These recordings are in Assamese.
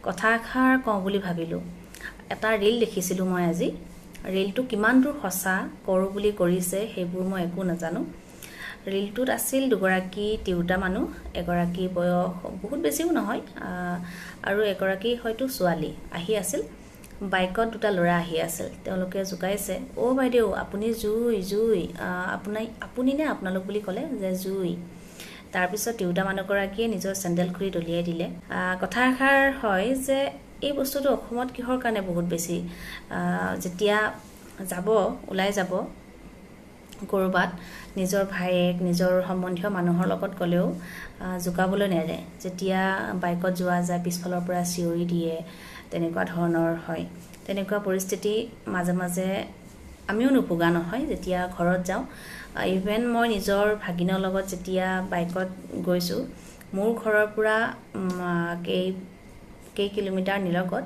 কথা এষাৰ কওঁ বুলি ভাবিলোঁ। এটা ৰীল দেখিছিলোঁ মই আজি। ৰীলটো কিমান দূৰ সঁচা, কৰোঁ বুলি কৰিছে সেইবোৰ মই একো নাজানো। ৰীলটোত আছিল দুগৰাকী তিৰোতা মানুহ, এগৰাকী বয়স বহুত বেছিও নহয় আৰু এগৰাকী হয়তো ছোৱালী আহি আছিল। বাইকত দুটা ল'ৰা আহি আছিল। তেওঁলোকে জোকাইছে, অ' বাইদেউ আপুনি জুই জুই, আপুনি নে আপোনালোক বুলি ক'লে যে জুই। তাৰপিছত তিৰোতা মানুহগৰাকীয়ে নিজৰ চেণ্ডেল খুলি দলিয়াই দিলে। কথা এষাৰ হয় যে এই বস্তুটো অসমত কিহৰ কাৰণে বহুত বেছি, যেতিয়া ওলাই যাব ক'ৰবাত নিজৰ ভায়েক নিজৰ সম্বন্ধীয় মানুহৰ লগত গ'লেও জোকাবলৈ নেৰে। যেতিয়া বাইকত যোৱা যায় পিছফালৰ পৰা চিঞৰি দিয়ে, তেনেকুৱা ধৰণৰ হয়। তেনেকুৱা পৰিস্থিতি মাজে মাজে আমিও নোভোগা নহয় যেতিয়া ঘৰত যাওঁ। ইভেন মই নিজৰ ভাগিনৰ লগত যেতিয়া বাইকত গৈছোঁ, মোৰ ঘৰৰ পৰা কেই কিলোমিটাৰ নিলগত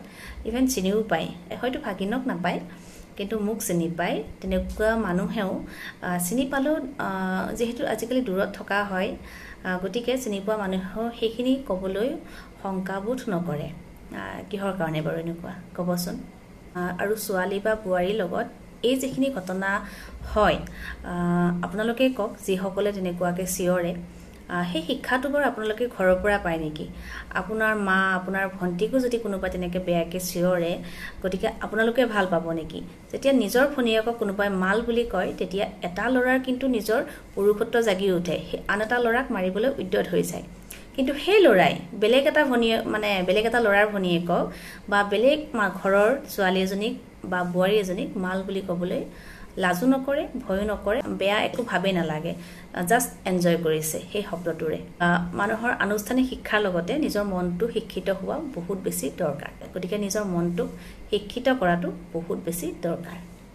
ইভেন চিনিও পায়, হয়তো ভাগিনক নাপায় কিন্তু মোক চিনি পায়। তেনেকুৱা মানুহেও চিনি পালেও যিহেতু আজিকালি দূৰত থকা হয়, গতিকে চিনি পোৱা মানুহেও সেইখিনি ক'বলৈ শংকাবোধ নকৰে। কিহৰ কাৰণে বাৰু এনেকুৱা ক'বচোন। আৰু ছোৱালী বা বোৱাৰীৰ লগত এই যিখিনি ঘটনা হয়, আপোনালোকে কওক, যিসকলে তেনেকুৱাকৈ চিঞৰে, সেই শিক্ষাটো বাৰু আপোনালোকে ঘৰৰ পৰা পায় নেকি? আপোনাৰ মা আপোনাৰ ভণ্টিকো যদি কোনোবাই তেনেকৈ বেয়াকৈ চিঞৰে, গতিকে আপোনালোকে ভাল পাব নেকি? যেতিয়া নিজৰ ভনীয়েকক কোনোবাই মাল বুলি কয়, তেতিয়া এটা ল'ৰাৰ কিন্তু নিজৰ পুৰুষত্ব জাগি উঠে, আন এটা ল'ৰাক মাৰিবলৈ উদ্যত হৈ যায়। কিন্তু সেই ল'ৰাই বেলেগ এটা ল'ৰাৰ ভনীয়েকক বা বেলেগ ঘৰৰ ছোৱালী এজনীক বা বোৱাৰী এজনীক মাল বুলি ক'বলৈ লাজো নকৰে, ভয়ো নকৰে, বেয়া একো ভাবেই নালাগে, জাষ্ট এনজয় কৰিছে সেই শব্দটোৰে। মানুহৰ আনুষ্ঠানিক শিক্ষাৰ লগতে নিজৰ মনটো শিক্ষিত হোৱা বহুত বেছি দৰকাৰ। গতিকে নিজৰ মনটোক শিক্ষিত কৰাটো বহুত বেছি দৰকাৰ।